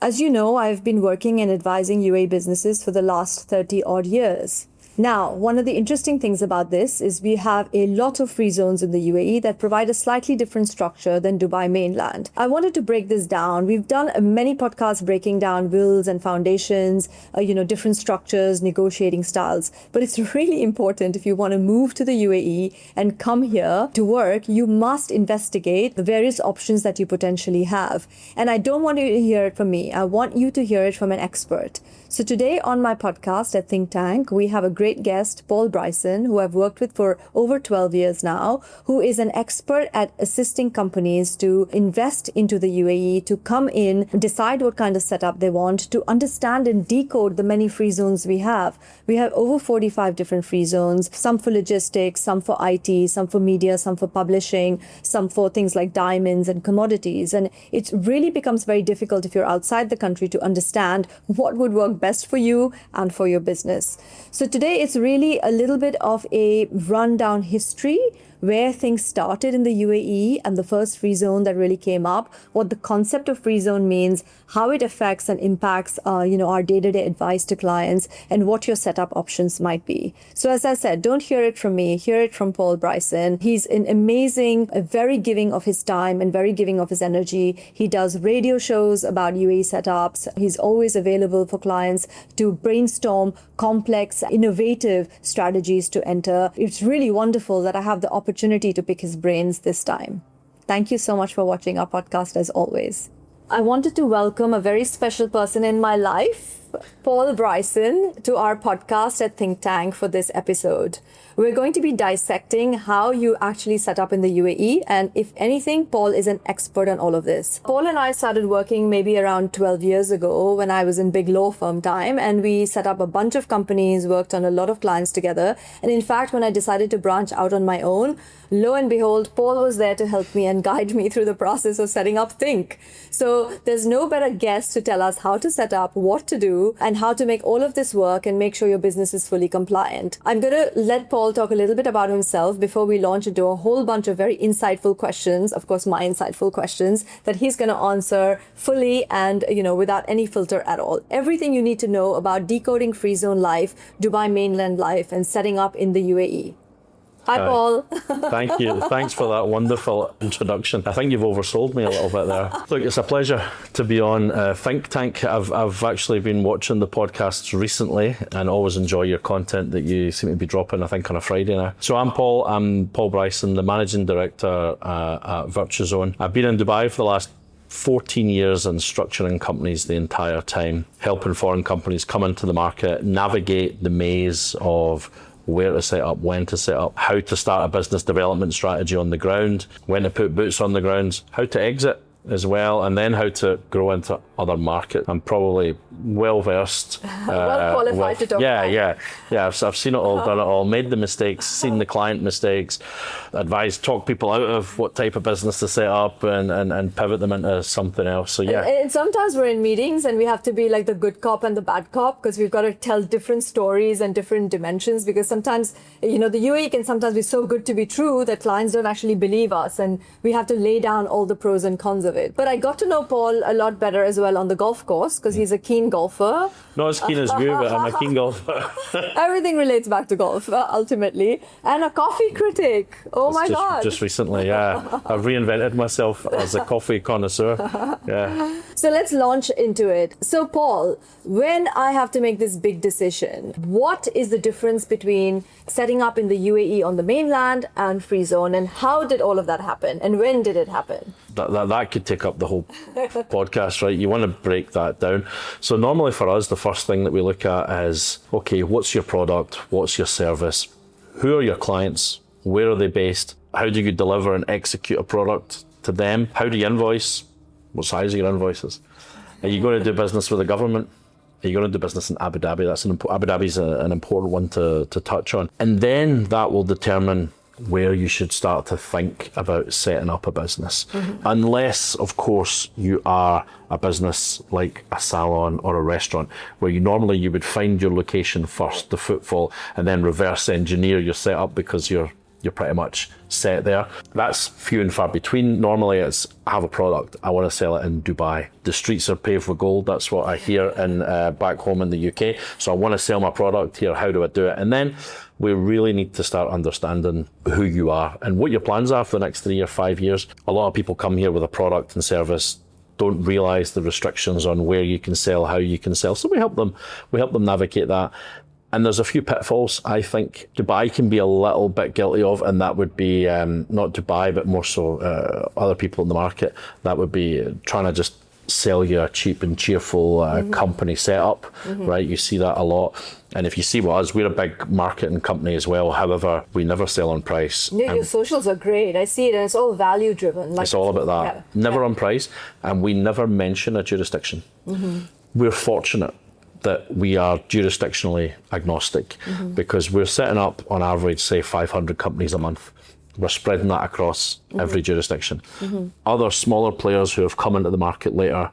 As you know, I've been working and advising UAE businesses for the last 30 odd years. Now, one of the interesting things about this is we have a lot of free zones in the UAE that provide a slightly different structure than Dubai mainland. I wanted to break this down. We've done many podcasts breaking down wills and foundations, different structures, negotiating styles. But it's really important if you want to move to the UAE and come here to work, you must investigate the various options that you potentially have. And I don't want you to hear it from me. I want you to hear it from an expert. So today on my podcast at Think Tank, we have a great guest, Paul Bryson, who I've worked with for over 12 years now, who is an expert at assisting companies to invest into the UAE, to come in, decide what kind of setup they want, to understand and decode the many free zones we have. We have over 45 different free zones, some for logistics, some for IT, some for media, some for publishing, some for things like diamonds and commodities. And it really becomes very difficult if you're outside the country to understand what would work best for you and for your business. So today it's really a little bit of a rundown history, where things started in the UAE and the first free zone that really came up, what the concept of free zone means, how it affects and impacts our day-to-day advice to clients, and what your setup options might be. So as I said, don't hear it from me, hear it from Paul Bryson. He's an amazing, very giving of his time and very giving of his energy. He does radio shows about UAE setups. He's always available for clients to brainstorm complex, innovative strategies to enter. It's really wonderful that I have the opportunity to pick his brains this time. Thank you so much for watching our podcast as always. I wanted to welcome a very special person in my life, Paul Bryson, to our podcast at Think Tank for this episode. We're going to be dissecting how you actually set up in the UAE, and if anything, Paul is an expert on all of this. Paul and I started working maybe around 12 years ago when I was in big law firm time, and we set up a bunch of companies, worked on a lot of clients together. And in fact, when I decided to branch out on my own, lo and behold, Paul was there to help me and guide me through the process of setting up THINC. So there's no better guest to tell us how to set up, what to do, and how to make all of this work and make sure your business is fully compliant. I'm going to let Paul talk a little bit about himself before we launch into a whole bunch of very insightful questions, of course, my insightful questions that he's going to answer fully and, without any filter at all. Everything you need to know about decoding free zone life, Dubai mainland life, and setting up in the UAE. Hi, Paul. Thank you. Thanks for that wonderful introduction. I think you've oversold me a little bit there. Look, it's a pleasure to be on Think Tank. I've actually been watching the podcasts recently and always enjoy your content that you seem to be dropping, I think, on a Friday now. So I'm Paul Bryson, the Managing Director at Virtuzone. I've been in Dubai for the last 14 years and structuring companies the entire time, helping foreign companies come into the market, navigate the maze of where to set up, when to set up, how to start a business development strategy on the ground, when to put boots on the ground, how to exit as well, and then how to grow into other markets. I'm probably well versed. Well qualified to talk about. Yeah. I've seen it all, done it all, made the mistakes, seen the client mistakes, advised, talk people out of what type of business to set up and pivot them into something else. So yeah. And sometimes we're in meetings and we have to be like the good cop and the bad cop because we've got to tell different stories and different dimensions, because sometimes, the UAE can sometimes be so good to be true that clients don't actually believe us, and we have to lay down all the pros and cons of it. But I got to know Paul a lot better as well on the golf course because he's a keen golfer. Not as keen as you, but I'm a keen golfer. Everything relates back to golf, ultimately. And a coffee critic. Oh my God. Just recently, yeah. I've reinvented myself as a coffee connoisseur. Yeah. So let's launch into it. So Paul, when I have to make this big decision, what is the difference between setting up in the UAE on the mainland and free zone, and how did all of that happen, and when did it happen? That could take up the whole podcast, right? You want to break that down. So normally for us, the first thing that we look at is, okay, what's your product? What's your service? Who are your clients? Where are they based? How do you deliver and execute a product to them? How do you invoice? What size are your invoices? Are you going to do business with the government? Are you going to do business in Abu Dhabi? Abu Dhabi's an important one to touch on. And then that will determine where you should start to think about setting up a business. Mm-hmm. Unless, of course, you are a business like a salon or a restaurant, where you would find your location first, the footfall, and then reverse engineer your setup because you're you're pretty much set there. That's few and far between. Normally it's, I have a product, I want to sell it in Dubai. The streets are paved with gold. That's what I hear in back home in the UK. So I want to sell my product here. How do I do it? And then we really need to start understanding who you are and what your plans are for the next 3 or 5 years. A lot of people come here with a product and service, don't realise the restrictions on where you can sell, how you can sell. So we help them navigate that. And there's a few pitfalls I think Dubai can be a little bit guilty of, and that would be not Dubai, but more so other people in the market. That would be trying to just sell you a cheap and cheerful company setup, right? You see that a lot. And if you see what us, we're a big marketing company as well. However, we never sell on price. Yeah, your socials are great. I see it, and it's all value driven. It's all about that. Never on price, and we never mention a jurisdiction. We're fortunate that we are jurisdictionally agnostic because we're setting up on average, say 500 companies a month. We're spreading that across every jurisdiction. Other smaller players who have come into the market later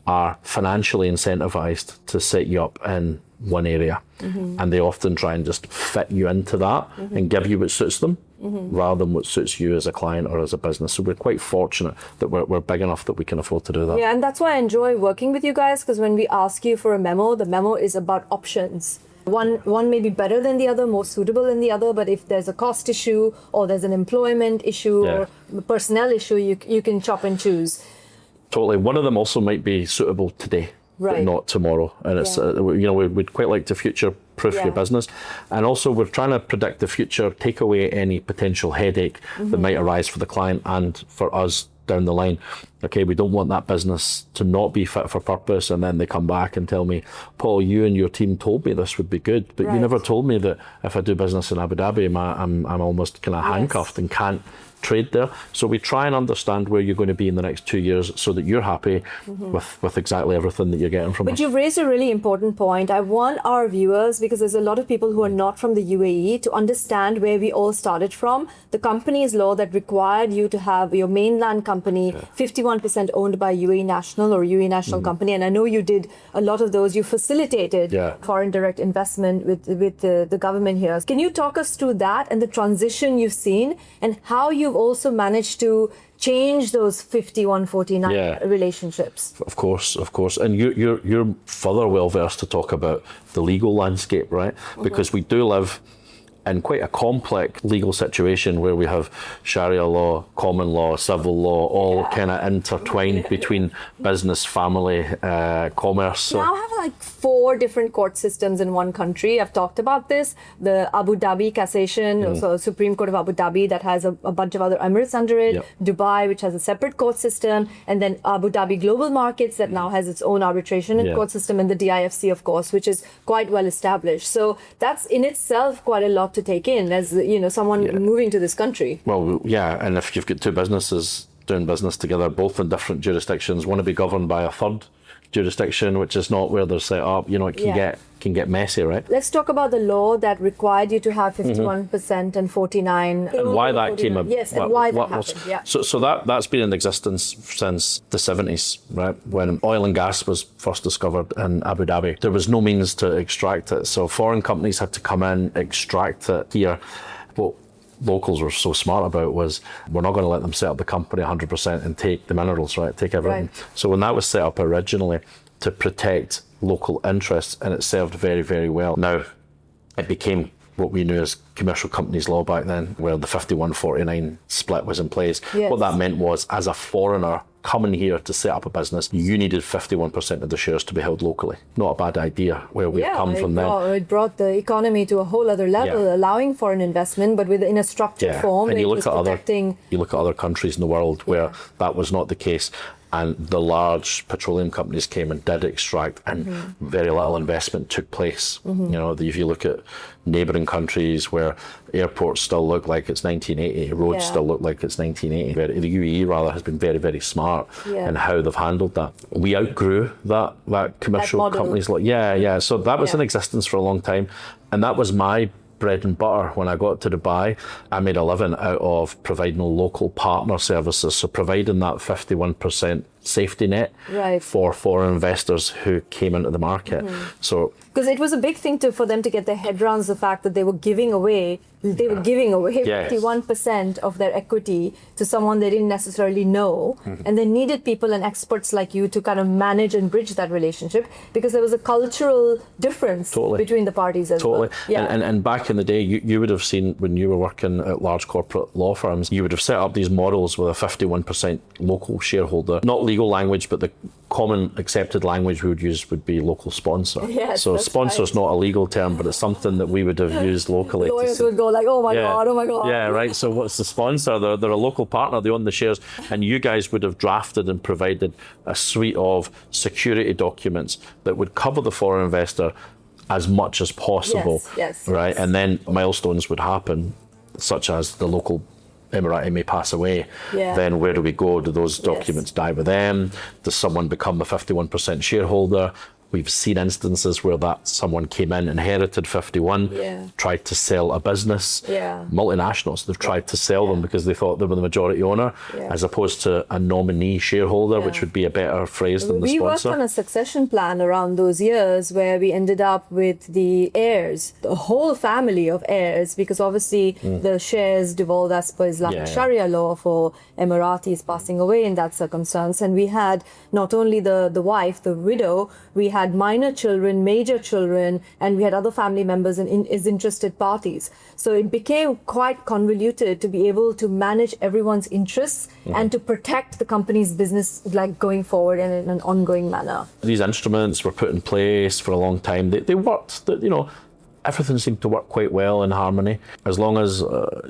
are financially incentivized to set you up in one area. And they often try and just fit you into that and give you what suits them rather than what suits you as a client or as a business. So we're quite fortunate that we're big enough that we can afford to do that. Yeah, and that's why I enjoy working with you guys, because when we ask you for a memo, the memo is about options. One may be better than the other, more suitable than the other, but if there's a cost issue or there's an employment issue or personnel issue, you can chop and choose. Totally. One of them also might be suitable today, but not tomorrow. And it's we'd quite like to future-proof your business. And also we're trying to predict the future, take away any potential headache that might arise for the client and for us down the line. Okay, we don't want that business to not be fit for purpose and then they come back and tell me, Paul, you and your team told me this would be good, but you never told me that if I do business in Abu Dhabi, I'm almost kind of handcuffed and can't trade there. So we try and understand where you're going to be in the next 2 years so that you're happy with exactly everything that you're getting from us. But you've raised a really important point. I want our viewers, because there's a lot of people who are not from the UAE, to understand where we all started from. The company's law that required you to have your mainland company 51% owned by UAE national or UAE national company. And I know you did a lot of those. You facilitated foreign direct investment with the government here. Can you talk us through that and the transition you've seen and how you've also managed to change those 51-49 relationships? Of course. And you're further well versed to talk about the legal landscape, right? Because we do live in quite a complex legal situation where we have Sharia law, common law, civil law, all kind of intertwined between business, family, commerce. Now I have like 4 different court systems in one country. I've talked about this. The Abu Dhabi Cassation, so Supreme Court of Abu Dhabi, that has a bunch of other emirates under it. Dubai, which has a separate court system. And then Abu Dhabi Global Markets, that now has its own arbitration and court system. And the DIFC, of course, which is quite well established. So that's in itself quite a lot to take in as someone moving to this country. Well, and if you've got 2 businesses doing business together, both in different jurisdictions, want to be governed by a third jurisdiction, which is not where they're set up, it can get messy, right? Let's talk about the law that required you to have 51% and 49. And why that came about. Yes, and why that happened. So that's been in existence since the 70s, right? When oil and gas was first discovered in Abu Dhabi. There was no means to extract it. So foreign companies had to come in, extract it here. What locals were so smart about was, we're not going to let them set up the company 100% and take the minerals, right? Take everything. So when that was set up originally to protect local interests, and it served very, very well. Now, it became what we knew as commercial companies law back then, where the 51-49 split was in place. What that meant was, as a foreigner coming here to set up a business, you needed 51% of the shares to be held locally. Not a bad idea where we've come from then. It brought the economy to a whole other level, allowing foreign investment, but in a structured form. And you look at other countries in the world where that was not the case. And the large petroleum companies came and did extract, and very little investment took place. If you look at neighbouring countries where airports still look like it's 1980, roads still look like it's 1980. The UAE rather has been very, very smart in how they've handled that. We outgrew that commercial companies. So that was in existence for a long time, and that was my bread and butter. When I got to Dubai, I made a living out of providing local partner services, so providing that 51% safety net Right. for foreign investors who came into the market. So Because it was a big thing for them to get their head around the fact that they were giving away Yes. 51% of their equity to someone they didn't necessarily know. And they needed people and experts like you to kind of manage and bridge that relationship, because there was a cultural difference between the parties as well. Yeah. And back in the day, you would have seen when you were working at large corporate law firms, you would have set up these models with a 51% local shareholder. Not legal language, but the common accepted language we would use would be local sponsor. Yes, so that's sponsor's right. not a legal term, but it's something that we would have used locally. Lawyers would go like, oh my God. Yeah, right. So what's the sponsor? They're a local partner. They own the shares. And you guys would have drafted and provided a suite of security documents that would cover the foreign investor as much as possible. Yes. Right. And then milestones would happen, such as the local Emirati may pass away. Yeah. Then where do we go? Do those documents die with them? Does someone become a 51% shareholder? We've seen instances where that someone came in, inherited 51, tried to sell a business. Multinationals, they've tried to sell them because they thought they were the majority owner, as opposed to a nominee shareholder, which would be a better phrase than the We worked sponsor. on a succession plan around those years where we ended up with the heirs, the whole family of heirs, because obviously the shares devolved as per Islamic Sharia law for Emiratis passing away in that circumstance. And we had not only the wife, the widow, we had minor children, major children, and we had other family members as interested parties. So it became quite convoluted to be able to manage everyone's interests and to protect the company's business like going forward and in an ongoing manner. These instruments were put in place for a long time. They worked, everything seemed to work quite well in harmony. As long as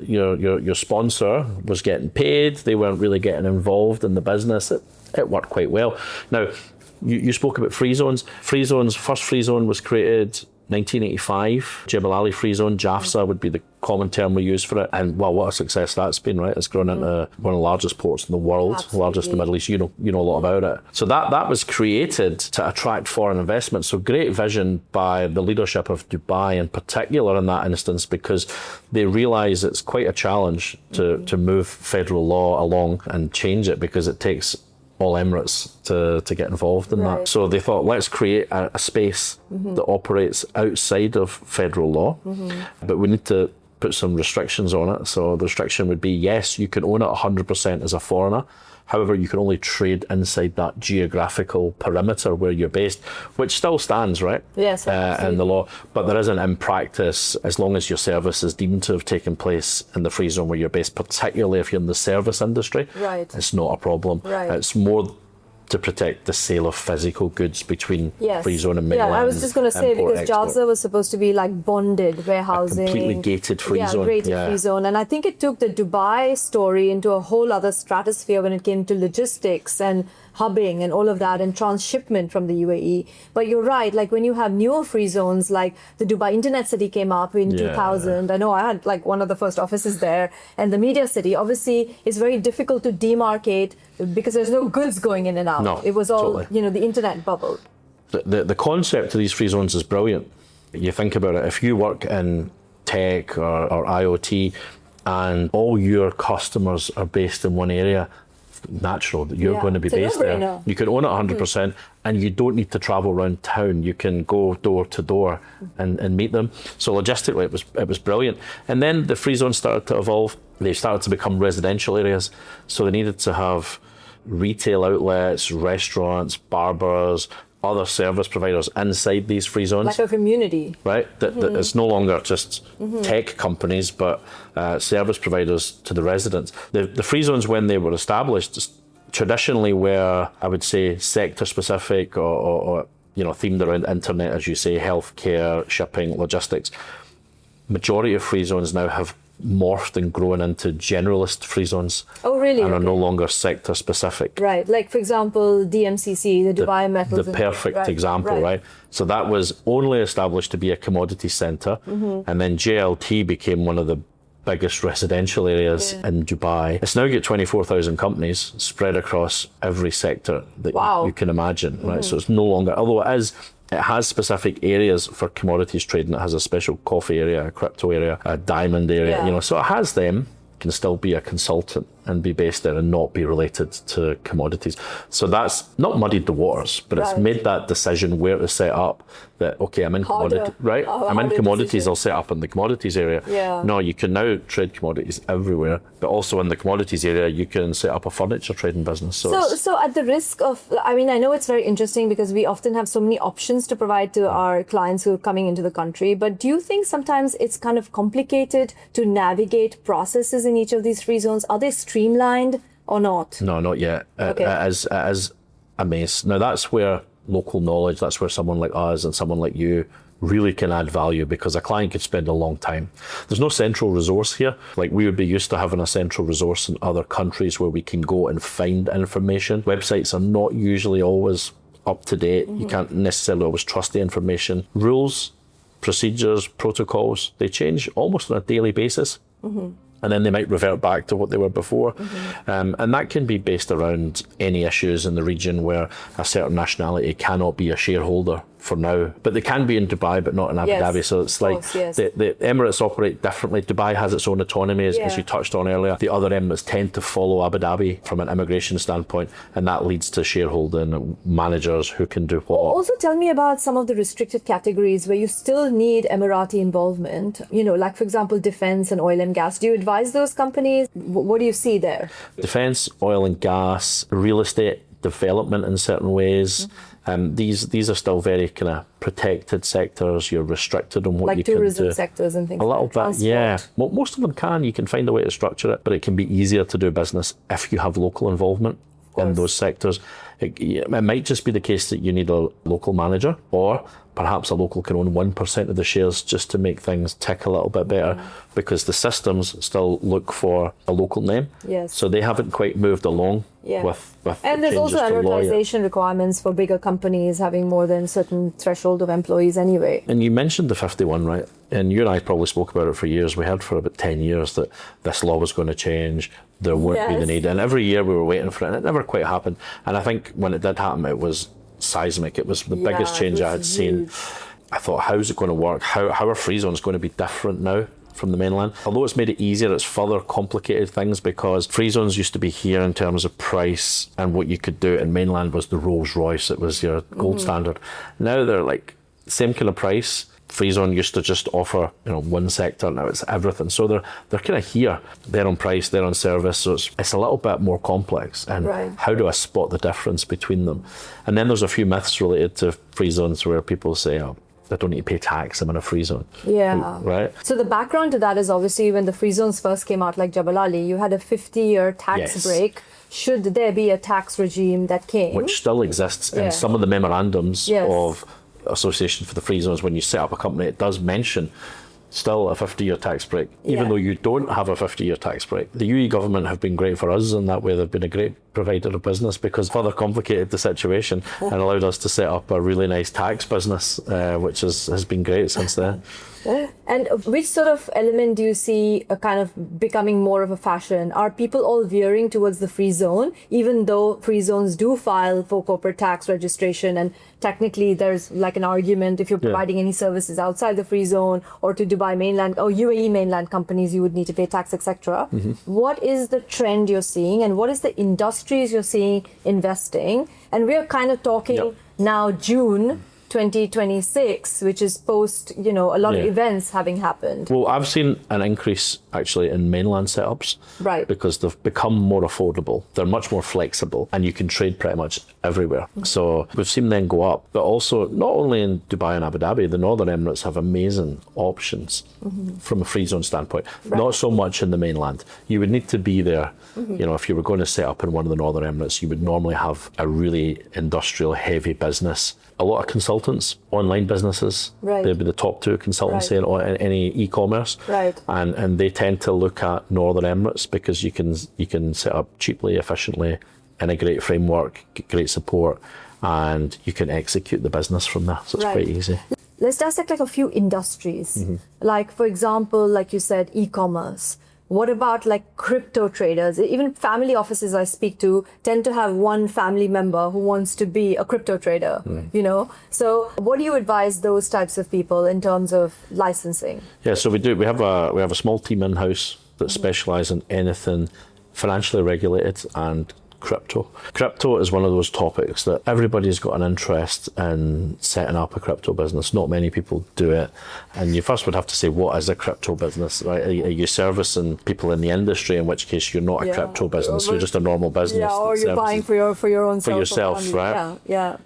your sponsor was getting paid, they weren't really getting involved in the business, it worked quite well. Now, you spoke about free zones. First free zone was created 1985. Jebel Ali free zone, JAFZA would be the common term we use for it. And well, what a success that's been, right? It's grown into one of the largest ports in the world, largest in the Middle East. You know a lot about it. So that was created to attract foreign investment. So great vision by the leadership of Dubai in particular in that instance, because they realise it's quite a challenge to move federal law along and change it, because it takes all Emirates to get involved in that. So they thought, let's create a space that operates outside of federal law, but we need to put some restrictions on it. So the restriction would be, yes, you can own it 100% as a foreigner. However, you can only trade inside that geographical perimeter where you're based, which still stands, right? Yes, in the law. But there isn't in practice, as long as your service is deemed to have taken place in the free zone where you're based, particularly if you're in the service industry, it's not a problem. It's more to protect the sale of physical goods between free zone and mainland. Yeah, I was just going to say, because JAFZA was supposed to be like bonded warehousing. A completely gated free zone. Free zone. And I think it took the Dubai story into a whole other stratosphere when it came to logistics and hubbing and all of that and transshipment from the UAE. But you're right, like when you have newer free zones, like the Dubai Internet City came up in 2000. I know I had like one of the first offices there. And the Media City, obviously, is very difficult to demarcate because there's no goods going in and out. No, it was all, the internet bubble. The concept of these free zones is brilliant. You think about it, if you work in tech or IoT and all your customers are based in one area, natural that you're going to be based there. You can own it 100% and you don't need to travel around town. You can go door to door and meet them. So logistically it was brilliant. And then the free zones started to evolve. They started to become residential areas. So they needed to have retail outlets, restaurants, barbers, other service providers inside these free zones. Like a community. Right? That it's no longer just tech companies, but service providers to the residents. The free zones, when they were established, traditionally were, I would say, sector specific or themed around internet, as you say, healthcare, shipping, logistics. Majority of free zones now have morphed and grown into generalist free zones. Oh, really? And are no longer sector specific. Right. Like, for example, DMCC, the Dubai Metals. The perfect example, right? So that was only established to be a commodity centre. And then JLT became one of the biggest residential areas in Dubai. It's now got 24,000 companies spread across every sector that you can imagine, right? So it's no longer, although it has specific areas for commodities trading. It has a special coffee area, a crypto area, a diamond area, so it has them. Can still be a consultant and be based there and not be related to commodities. So that's not muddied the waters, but it's made that decision where to set up. That, okay, I'm in commodity, right? I'm in commodities, decision. I'll set up in the commodities area. No, you can now trade commodities everywhere, but also in the commodities area, you can set up a furniture trading business. So at the risk of, I mean, I know it's very interesting because we often have so many options to provide to our clients who are coming into the country, but do you think sometimes it's kind of complicated to navigate processes in each of these free zones? Are they streamlined or not? No, not yet. Okay. It is a mess. Now, that's where local knowledge, that's where someone like us and someone like you really can add value, because a client could spend a long time. There's no central resource here. Like, we would be used to having a central resource in other countries where we can go and find information. Websites are not usually always up to date. You can't necessarily always trust the information. Rules, procedures, protocols, they change almost on a daily basis. And then they might revert back to what they were before. And that can be based around any issues in the region where a certain nationality cannot be a shareholder for now, but they can be in Dubai, but not in Abu Dhabi. So it's like the Emirates operate differently. Dubai has its own autonomy, as you touched on earlier. The other Emirates tend to follow Abu Dhabi from an immigration standpoint, and that leads to shareholding managers who can do what. Also, tell me about some of the restricted categories where you still need Emirati involvement. You know, like, for example, defense and oil and gas. Do you advise those companies? What do you see there? Defense, oil and gas, real estate development in certain ways. These are still very kind of protected sectors. You're restricted on what you can do. Like tourism sectors and things. A little bit, yeah. Well, most of them can. You can find a way to structure it, but it can be easier to do business if you have local involvement in those sectors. It might just be the case that you need a local manager, or perhaps a local can own 1% of the shares just to make things tick a little bit better, because the systems still look for a local name. So they haven't quite moved along with and there's also advertising requirements for bigger companies having more than a certain threshold of employees anyway. And you mentioned the 51, right? And you and I probably spoke about it for years. We heard for about 10 years that this law was going to change. There wouldn't be the need. And every year we were waiting for it, and it never quite happened. And I think when it did happen, it was seismic. It was the biggest change I had seen. I thought, how's it going to work? How are free zones going to be different now from the mainland? Although it's made it easier, it's further complicated things, because free zones used to be here in terms of price, and what you could do in mainland was the Rolls Royce. It was your gold standard. Now they're like same kind of price. Free zone used to just offer, one sector. Now it's everything. So they're kind of here. They're on price, they're on service. So it's a little bit more complex. And how do I spot the difference between them? And then there's a few myths related to free zones where people say, I don't need to pay tax, I'm in a free zone. Right? So the background to that is obviously when the free zones first came out, like Jabal Ali, you had a 50-year tax break. Should there be a tax regime that came? Which still exists in some of the memorandums of Association for the Free Zones. When you set up a company, it does mention still a 50-year tax break, even though you don't have a 50-year tax break. The UAE government have been great for us in that way. They've been a great provider of business, because further complicated the situation and allowed us to set up a really nice tax business, which has been great since then. And which sort of element do you see kind of becoming more of a fashion? Are people all veering towards the free zone, even though free zones do file for corporate tax registration, and technically there's like an argument if you're providing any services outside the free zone or to Dubai mainland or UAE mainland companies, you would need to pay tax, etc. What is the trend you're seeing, and what is the industries you're seeing investing? And we're kind of talking now June 2026, which is post, a lot of events having happened. Well, I've seen an increase actually in mainland setups, because they've become more affordable. They're much more flexible, and you can trade pretty much everywhere. So we've seen them go up, but also not only in Dubai and Abu Dhabi, the Northern Emirates have amazing options from a free zone standpoint. Not so much in the mainland. You would need to be there. If you were going to set up in one of the Northern Emirates, you would normally have a really industrial heavy business. A lot of consultants, online businesses, they'd be the top two consultancy in any e-commerce, and they tend to look at Northern Emirates because you can set up cheaply, efficiently, in a great framework, great support, and you can execute the business from there. So it's quite easy. Let's dissect like a few industries, like for example, like you said, e-commerce. What about like crypto traders? Even family offices I speak to tend to have one family member who wants to be a crypto trader, So what do you advise those types of people in terms of licensing? Yeah, so we have a small team in-house that specialise in anything financially regulated and crypto. Crypto is one of those topics that everybody's got an interest in setting up a crypto business. Not many people do it. And you first would have to say, what is a crypto business, right? Are you servicing people in the industry, in which case you're not a crypto business, you're just a normal business. Yeah, or you're buying for your own self. For yourself, right? Yeah.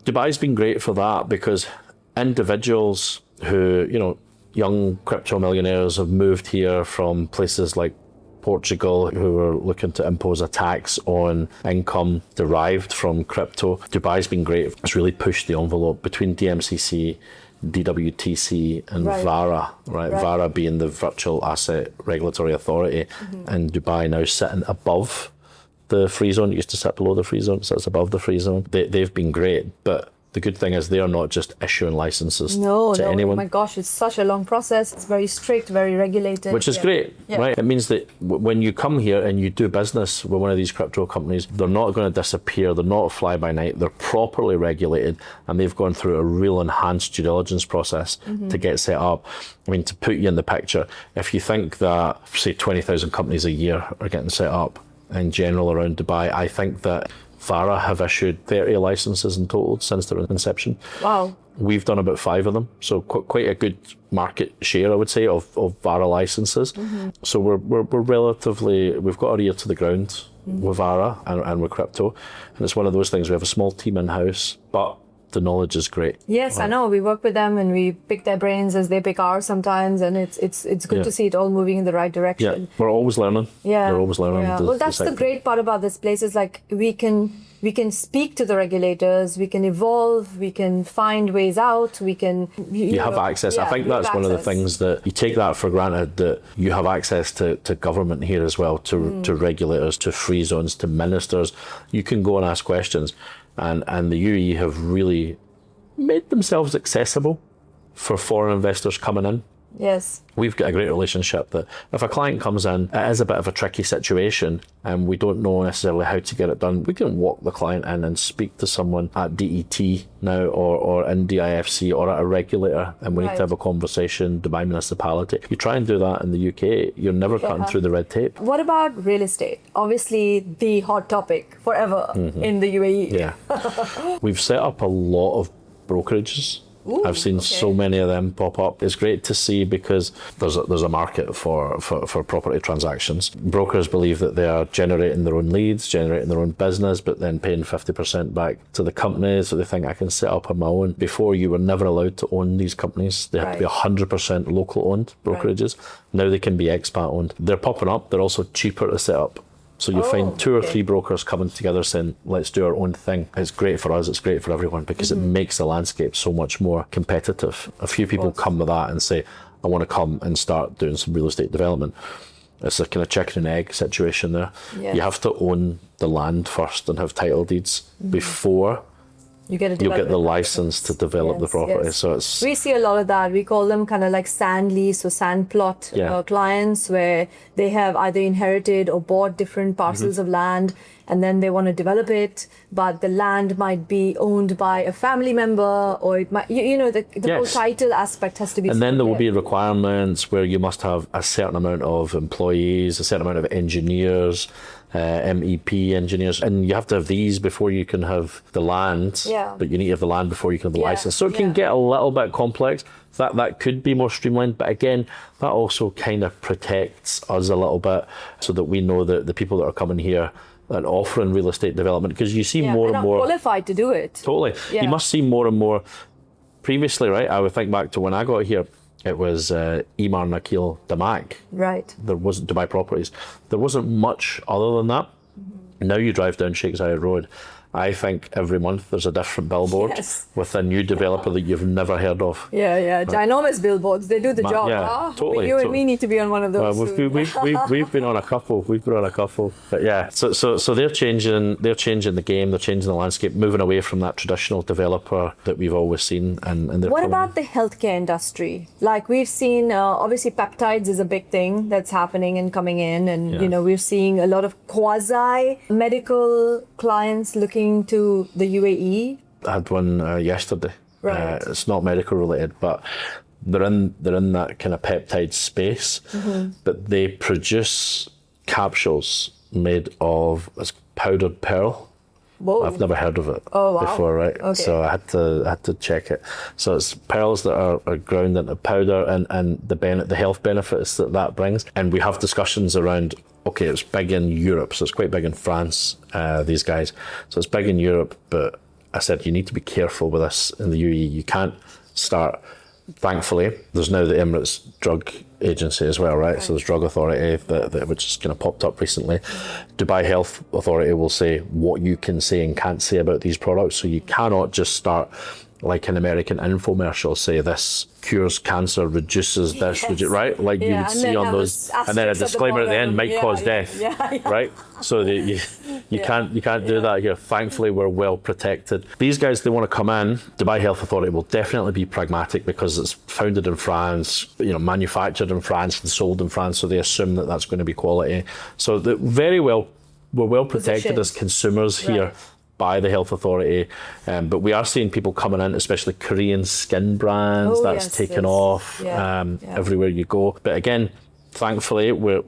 Dubai's been great for that because individuals who, young crypto millionaires have moved here from places like Portugal who are looking to impose a tax on income derived from crypto. Dubai's been great. It's really pushed the envelope between DMCC, DWTC and VARA, right? VARA being the Virtual Asset Regulatory Authority, and Dubai now sitting above the free zone. It used to sit below the free zone, so it's above the free zone. They've been great, but the good thing is they are not just issuing licenses to anyone. Oh my gosh, it's such a long process. It's very strict, very regulated. Which is great, right? It means that when you come here and you do business with one of these crypto companies, they're not going to disappear. They're not a fly-by-night. They're properly regulated, and they've gone through a real enhanced due diligence process to get set up. I mean, to put you in the picture, if you think that, say, 20,000 companies a year are getting set up in general around Dubai, I think that VARA have issued 30 licenses in total since their inception. Wow. We've done about 5 of them, so quite a good market share, I would say, of VARA licenses. So we're relatively, we've got our ear to the ground with VARA and with crypto, and it's one of those things. We have a small team in-house, but the knowledge is great. Yes, I know. We work with them and we pick their brains as they pick ours sometimes, and it's good to see it all moving in the right direction. Yeah, we're always learning. Yeah, we're always learning. Yeah. Well, that's the great part about this place is like we can speak to the regulators, we can evolve, we can find ways out, we can... You have access. I think that's one of the things that you take that for granted, that you have access to government here as well, to regulators, to free zones, to ministers. You can go and ask questions. And the UAE have really made themselves accessible for foreign investors coming in. Yes. We've got a great relationship that if a client comes in, it is a bit of a tricky situation and we don't know necessarily how to get it done, we can walk the client in and speak to someone at DET now or in DIFC or at a regulator, and we need to have a conversation, Dubai municipality. You try and do that in the UK, you're never cutting through the red tape. What about real estate? Obviously the hot topic forever in the UAE. Yeah. We've set up a lot of brokerages. Ooh, I've seen so many of them pop up. It's great to see because there's a market for property transactions. Brokers believe that they are generating their own leads, generating their own business, but then paying 50% back to the company. So they think, I can set up on my own. Before, you were never allowed to own these companies. They had to be 100% local owned brokerages. Now they can be expat owned. They're popping up. They're also cheaper to set up. So you'll find 2 or 3 brokers coming together saying, let's do our own thing. It's great for us, it's great for everyone, because it makes the landscape so much more competitive. A few people come with that and say, I want to come and start doing some real estate development. It's a kind of chicken and egg situation there. You have to own the land first and have title deeds before you'll get the license to develop the property. So we see a lot of that. We call them kind of like sand lease or sand plot clients, where they have either inherited or bought different parcels of land, and then they want to develop it, but the land might be owned by a family member, or it might, the whole title aspect has to be. And then there will be requirements where you must have a certain amount of employees, a certain amount of engineers, MEP engineers, and you have to have these before you can have the land, but you need to have the land before you can have the license. So it can get a little bit complex. That could be more streamlined, but again, that also kind of protects us a little bit, so that we know that the people that are coming here and offering real estate development, because you see more and more qualified to do it. Totally. You must see more and more. Previously, right, I would think back to when I got here, it was Emar Nakil Damak. Right. There wasn't Dubai Properties. There wasn't much other than that. Now you drive down Sheikh Zayed Road, I think every month there's a different billboard with a new developer that you've never heard of. Ginormous billboards. They do the job. Totally. You and me need to be on one of those. We've been on a couple. But yeah, so they're changing the game. They're changing the landscape, moving away from that traditional developer that we've always seen. And what about the healthcare industry? Like we've seen, obviously peptides is a big thing that's happening and coming in, and we're seeing a lot of quasi medical clients looking to the UAE. I had one yesterday. Right. It's not medical related, but they're in that kind of peptide space. But they produce capsules made of powdered pearl. Whoa. I've never heard of it wow. before, right? Okay. So I had to check it. So it's pearls that are ground into powder, and the health benefits that brings. And we have discussions around, okay, it's big in Europe, so it's quite big in France, these guys. So it's big in Europe, but I said you need to be careful with this in the UAE. You can't start. Thankfully, there's now the Emirates Drug Agency as well, right? So there's Drug Authority, which is kind of popped up recently. Dubai Health Authority will say what you can say and can't say about these products. So you cannot just start like an American infomercial, say this cures cancer, reduces this, right? Like you would see on those, and then a disclaimer at the end might cause death, right? So you can't do that here. Thankfully, we're well protected. These guys, they want to come in. Dubai Health Authority will definitely be pragmatic because it's founded in France, manufactured in France and sold in France, so they assume that that's going to be quality. So we're well protected as consumers here. By the health authority, but we are seeing people coming in, especially Korean skin brands. That's taken off everywhere you go. But again, thankfully, we're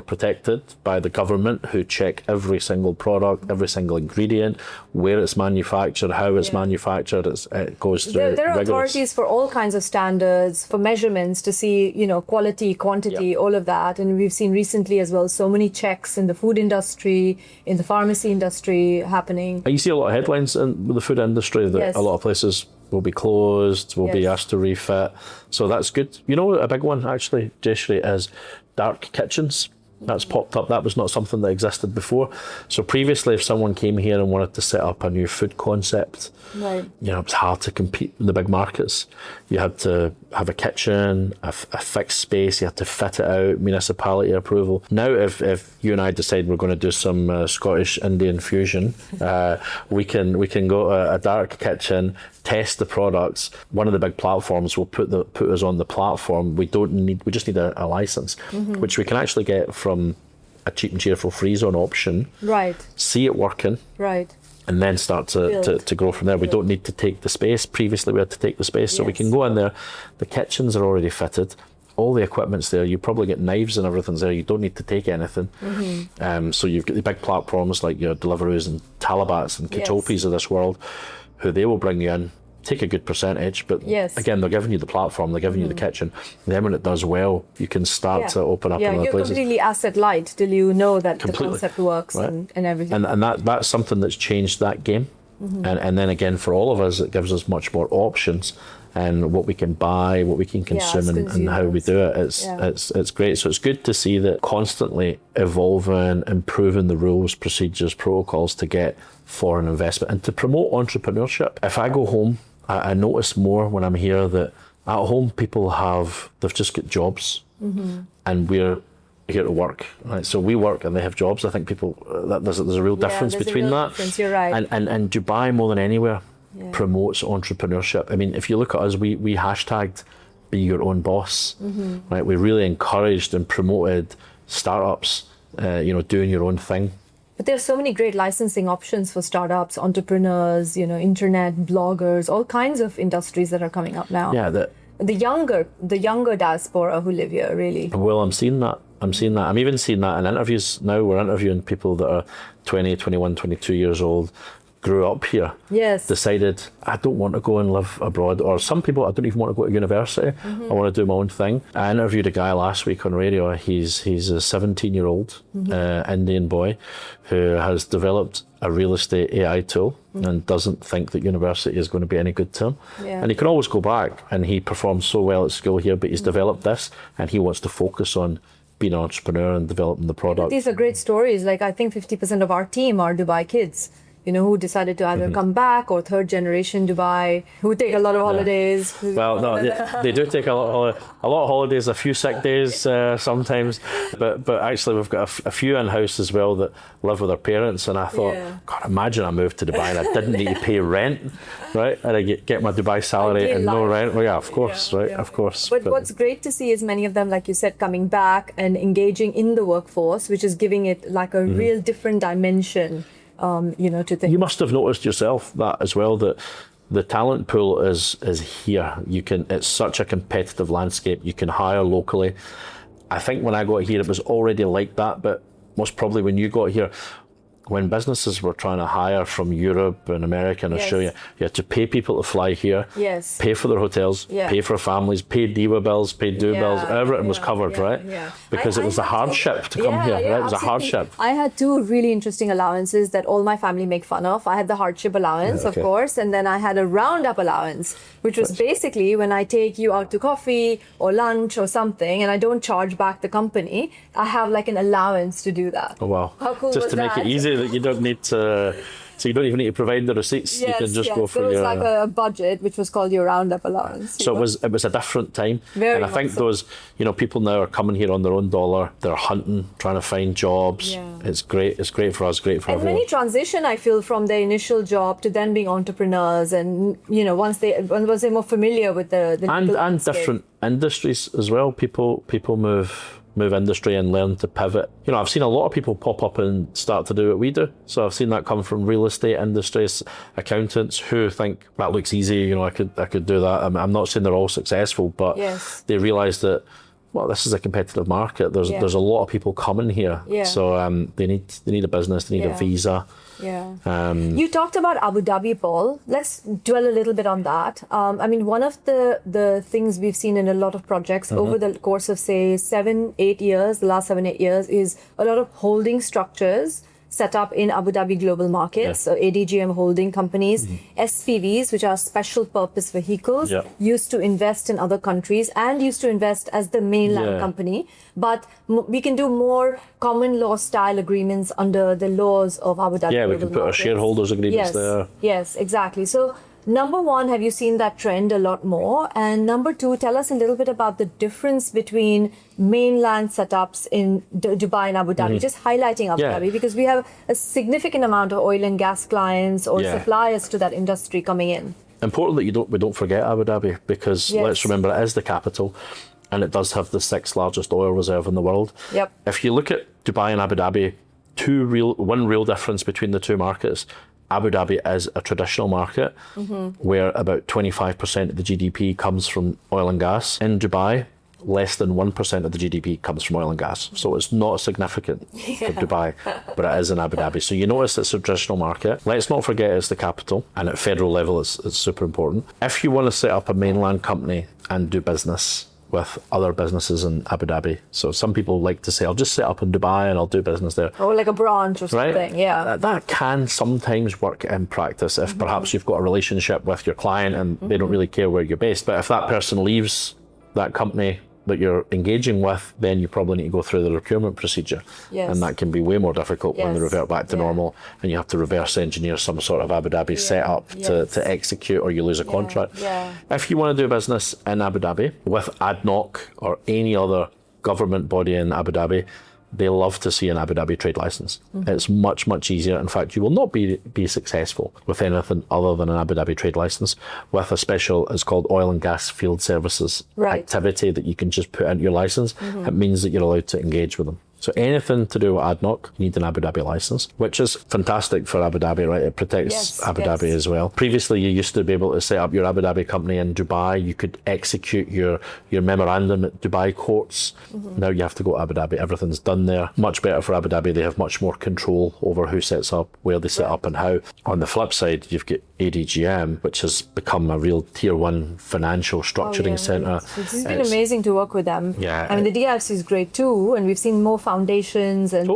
protected by the government, who check every single product, every single ingredient, where it's manufactured, how it's manufactured. It goes through. There are authorities for all kinds of standards, for measurements to see, quality, quantity, all of that. And we've seen recently as well so many checks in the food industry, in the pharmacy industry happening. You see a lot of headlines with the food industry that a lot of places will be closed, will be asked to refit. So that's good. A big one actually, Jayashree, is dark kitchens. That's popped up. That was not something that existed before. So previously, if someone came here and wanted to set up a new food concept, it was hard to compete in the big markets. You had to have a kitchen, a fixed space. You had to fit it out, municipality approval. Now, if you and I decide we're going to do some Scottish Indian fusion, we can go to a dark kitchen, test the products. One of the big platforms will put us on the platform. We just need a license, which we can actually get from a cheap and cheerful free zone option. Right. See it working. Right. And then start to grow from there. We don't need to take the space. Previously, we had to take the space, so we can go in there. The kitchens are already fitted. All the equipment's there. You probably get knives and everything's there. You don't need to take anything. So you've got the big platforms like your Deliveroo's and Talabats and Kitopis of this world, who they will bring you in, take a good percentage, but again, they're giving you the platform, they're giving you the kitchen. Then when it does well, you can start to open up in other places. You're completely asset light till you know that the concept works, right? and everything. And that's something that's changed that game. And then again, for all of us, it gives us much more options and what we can buy, what we can consume, and how we do it. It's great. So it's good to see that constantly evolving, improving the rules, procedures, protocols to get foreign investment and to promote entrepreneurship. If I go home, I notice more when I'm here that at home people they've just got jobs, and we're here to work, right? So we work and they have jobs. I think there's a real difference between that. You're right. And Dubai, more than anywhere, promotes entrepreneurship. I mean, if you look at us, we hashtagged be your own boss, right? We really encouraged and promoted startups, doing your own thing. But there's so many great licensing options for startups, entrepreneurs, internet bloggers, all kinds of industries that are coming up now. Yeah, the younger diaspora who live here, really. Well, I'm seeing that. I'm even seeing that in interviews now. We're interviewing people that are 20, 21, 22 years old, grew up here, decided, I don't want to go and live abroad. Or some people, I don't even want to go to university. I want to do my own thing. I interviewed a guy last week on radio. He's a 17-year-old Indian boy who has developed a real estate AI tool and doesn't think that university is going to be any good to him. And he can always go back, and he performs so well at school here, but he's developed this and he wants to focus on being an entrepreneur and developing the product. These are great stories. Like, I think 50% of our team are Dubai kids, who decided to either come back, or third generation Dubai, who take a lot of holidays. Well, no, they do take a lot of holidays, a few sick days sometimes, but actually we've got a few in-house as well that live with their parents, and I thought, God, imagine I moved to Dubai and I didn't need to pay rent, right? And I get my Dubai salary and no rent. Well, yeah, of course, right? Of course. But what's great to see is many of them, like you said, coming back and engaging in the workforce, which is giving it like a real different dimension. To think. You must have noticed yourself that as well, that the talent pool is here. It's such a competitive landscape. You can hire locally. I think when I got here, it was already like that, but most probably when you got here, when businesses were trying to hire from Europe and America and Australia, you had to pay people to fly here, pay for their hotels, pay for families, pay DEWA bills, pay DO bills, everything was covered, right? Because it was a hardship to come here, right? It was a hardship. I had two really interesting allowances that all my family make fun of. I had the hardship allowance, of course, and then I had a roundup allowance, which was basically when I take you out to coffee or lunch or something and I don't charge back the company, I have like an allowance to do that. Oh, wow. How cool Just was to make that? it easy that you don't need to, so you don't even need to provide the receipts. You can just go for there was your... like a budget which was called your roundup allowance. So it was a different time. Very and I think much so. those, people now are coming here on their own dollar. They're hunting, trying to find jobs. Yeah. It's great. It's great for us, great for And everyone. many transition, I feel, from their initial job to then being entrepreneurs, and once they're more familiar with the and landscape. different industries as well. People move industry and learn to pivot. I've seen a lot of people pop up and start to do what we do. So I've seen that come from real estate industries, accountants who think that looks easy. I could do that. I'm not saying they're all successful, but they realise that, well, this is a competitive market. There's a lot of people coming here. So they need a business, they need a visa. You talked about Abu Dhabi, Paul. Let's dwell a little bit on that. One of the things we've seen in a lot of projects over the course of, say, the last 7-8 years, is a lot of holding structures set up in Abu Dhabi global markets, so ADGM holding companies, SPVs, which are special purpose vehicles, used to invest in other countries and used to invest as the mainland company. But we can do more common law style agreements under the laws of Abu Dhabi. Yeah, we can put our shareholders agreements there. Yes, exactly. So number one, have you seen that trend a lot more? And number two, tell us a little bit about the difference between mainland setups in Dubai and Abu Dhabi, just highlighting Abu Dhabi, because we have a significant amount of oil and gas clients or suppliers to that industry coming in. Important that we don't forget Abu Dhabi, because let's remember it is the capital and it does have the 6th largest oil reserve in the world. If you look at Dubai and Abu Dhabi, one real difference between the two markets. Abu Dhabi is a traditional market where about 25% of the GDP comes from oil and gas. In Dubai, less than 1% of the GDP comes from oil and gas. So it's not significant for Dubai, but it is in Abu Dhabi. So you notice it's a traditional market. Let's not forget it's the capital, and at federal level it's super important. If you want to set up a mainland company and do business with other businesses in Abu Dhabi. So some people like to say, I'll just set up in Dubai and I'll do business there. Or like a branch or something, That can sometimes work in practice if perhaps you've got a relationship with your client and they don't really care where you're based. But if that person leaves that company that you're engaging with, then you probably need to go through the procurement procedure. And that can be way more difficult when they revert back to normal and you have to reverse engineer some sort of Abu Dhabi setup to execute, or you lose a contract. If you want to do business in Abu Dhabi with ADNOC or any other government body in Abu Dhabi, they love to see an Abu Dhabi trade license. It's much, much easier. In fact, you will not be successful with anything other than an Abu Dhabi trade license with a special, it's called oil and gas field services activity that you can just put into your license. It means that you're allowed to engage with them. So anything to do with ADNOC, you need an Abu Dhabi license, which is fantastic for Abu Dhabi, right? It protects Abu Dhabi as well. Previously, you used to be able to set up your Abu Dhabi company in Dubai. You could execute your memorandum at Dubai courts. Now you have to go to Abu Dhabi. Everything's done there. Much better for Abu Dhabi. They have much more control over who sets up, where they set up and how. On the flip side, you've got ADGM, which has become a real tier 1 financial structuring centre. It's been amazing to work with them. The DIFC is great too, and we've seen more foundations and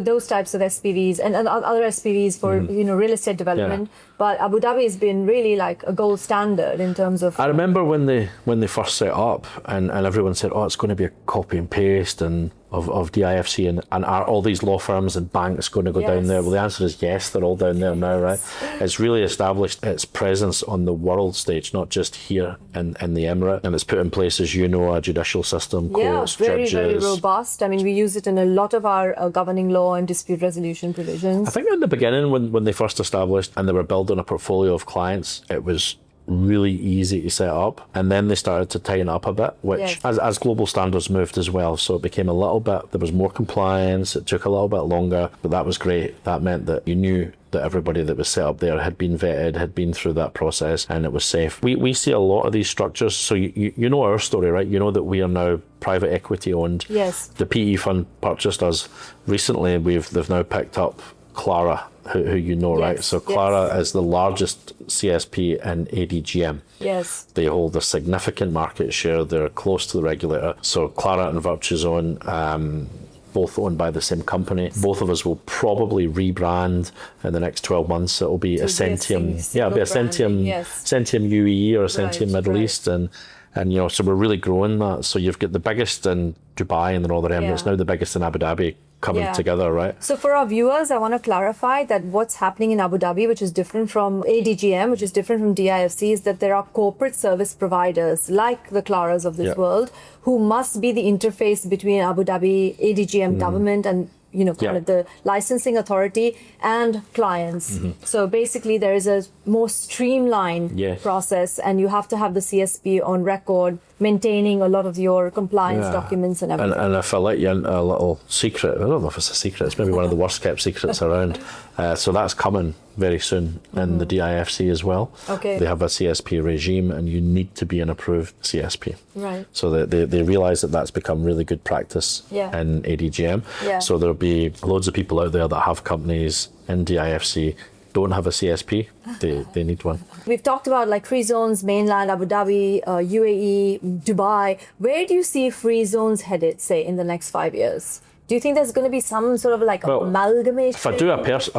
those types of SPVs and other SPVs for real estate development. But Abu Dhabi has been really like a gold standard in terms of. I remember when they first set up, and everyone said, "Oh, it's going to be a copy and paste and of DIFC and are all these law firms and banks going to go down there?" Well, the answer is yes, they're all down there now, right? It's really established its presence on the world stage, not just here in the Emirate, and it's put in place, as you know, a judicial system, courts, judges. Very robust. We use it in a lot of our governing law and dispute resolution provisions. I think in the beginning when they first established and they were building a portfolio of clients, it was really easy to set up, and then they started to tighten up a bit, which as global standards moved as well, so it became a little bit, there was more compliance, it took a little bit longer, but that was great. That meant that you knew that everybody that was set up there had been vetted, had been through that process, and it was safe. We see a lot of these structures, so you know our story, right? You know that we are now private equity owned. Yes. The PE fund purchased us recently. They've now picked up Clara, who you know, Yes, right? So yes. Clara is the largest CSP in ADGM. Yes. They hold a significant market share. They're close to the regulator. So Clara and Virtuzone, both owned by the same company. Both of us will probably rebrand in the next 12 months. It'll be So Essentium. yes, Yeah, it'll be single Essentium, branding, yes. Essentium UAE or Essentium Right, Middle right. East. And you know, so we're really growing that. So you've got the biggest in Dubai and the Northern Emirates, Yeah. now the biggest in Abu Dhabi coming Yeah. together, right? So for our viewers, I want to clarify that what's happening in Abu Dhabi, which is different from ADGM, which is different from DIFC, is that there are corporate service providers like the Claras of this Yeah. world who must be the interface between Abu Dhabi, ADGM government and kind Yeah. of the licensing authority and clients. So basically there is a more streamlined Yes. process and you have to have the CSP on record maintaining a lot of your compliance Yeah. documents and everything. And if I let you into a little secret, I don't know if it's a secret, it's maybe one of the worst kept secrets around. So that's coming very soon in the DIFC as well. Okay. They have a CSP regime and you need to be an approved CSP. Right. So they realise that that's become really good practice Yeah. in ADGM. Yeah. So there'll be loads of people out there that have companies in DIFC, don't have a CSP, they need one. We've talked about like free zones, mainland, Abu Dhabi, UAE, Dubai. Where do you see free zones headed, say, in the next 5 years? Do you think there's going to be some sort of like Well, amalgamation? If I'll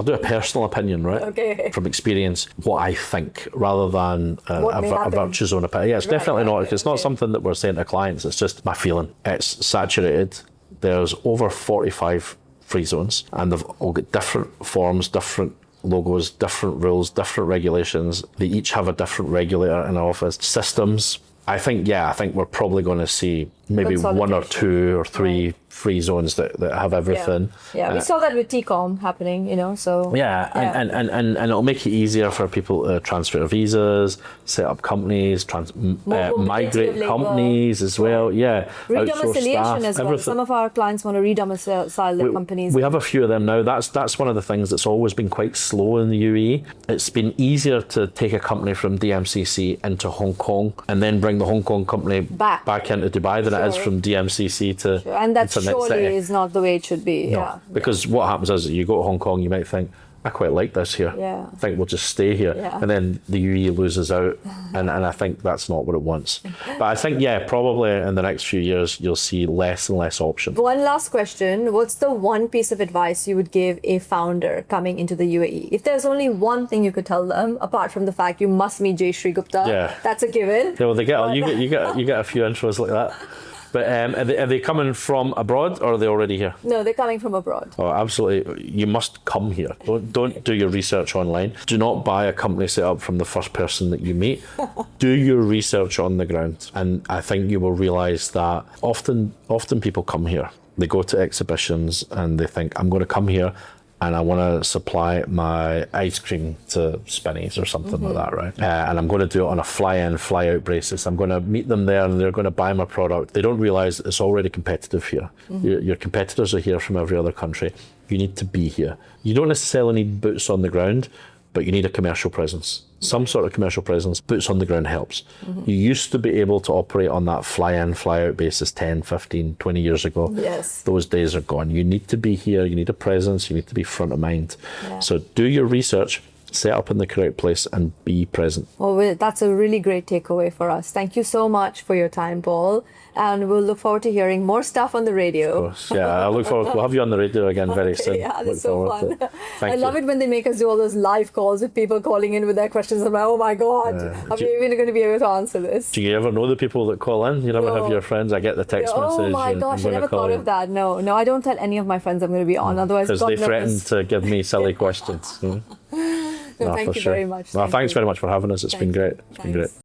do a personal opinion, right? Okay. From experience, what I think, rather than What may a happen. Virtuzone opinion. Yeah, it's definitely not. It's not something that we're saying to clients. It's just my feeling. It's saturated. There's over 45 free zones, and they've all got different forms, different logos, different rules, different regulations. They each have a different regulator in office. Systems. I think we're probably going to see maybe one or Consolidation. two or three free zones that have everything. Yeah, we saw that with TCOM happening, so. Yeah, and it'll make it easier for people to transfer visas, set up companies, mobility migrate of labour. companies as well. Yeah, outsource Redomiciliation staff, as well. everything. Some of our clients want to redomicile their companies. We have a few of them now. That's one of the things that's always been quite slow in the UAE. It's been easier to take a company from DMCC into Hong Kong and then bring the Hong Kong company back into Dubai than it is Sure. from DMCC to And that into next surely city. is not the way it should be. Yeah. Because what happens is you go to Hong Kong, you might think, I quite like this here. Yeah. I think we'll just stay here. Yeah. And then the UAE loses out, and I think that's not what it wants. But I think, probably in the next few years, you'll see less and less options. One last question. What's the one piece of advice you would give a founder coming into the UAE? If there's only one thing you could tell them, apart from the fact you must meet Jay Sri Gupta, Yeah. that's a given. Well, you get a few intros like that. But are they coming from abroad or are they already here? No, they're coming from abroad. Oh, absolutely. You must come here. Don't do your research online. Do not buy a company set up from the first person that you meet. Do your research on the ground. And I think you will realise that often people come here. They go to exhibitions and they think, I'm going to come here and I want to supply my ice cream to Spinneys or something like that, right? And I'm going to do it on a fly-in, fly-out basis. I'm going to meet them there and they're going to buy my product. They don't realise it's already competitive here. Your competitors are here from every other country. You need to be here. You don't necessarily need boots on the ground, but you need a commercial presence. Some sort of commercial presence. Boots on the ground helps. You used to be able to operate on that fly-in, fly-out basis 10, 15, 20 years ago. Yes. Those days are gone. You need to be here. You need a presence. You need to be front of mind. Yeah. So do your research, set up in the correct place and be present. Well, that's a really great takeaway for us. Thank you so much for your time, Paul. And we'll look forward to hearing more stuff on the radio. Of course. Yeah, I look forward. We'll have you on the radio again very soon. Yeah, Look that's so forward to fun. it. Thank I love it when they make us do all those live calls with people calling in with their questions. I'm like, oh my God, are we even going to be able to answer this? Do you ever know the people that call in? You never No. have your friends. I get the text message. Oh my and gosh, I'm I never gonna call thought you. of that. No, I don't tell any of my friends I'm going to be on. Otherwise, Because God they knows. threaten to give me silly questions. No, thank for you sure. very much. Well, Thank thanks you. very much for having us. It's been great. It's been great. Thanks.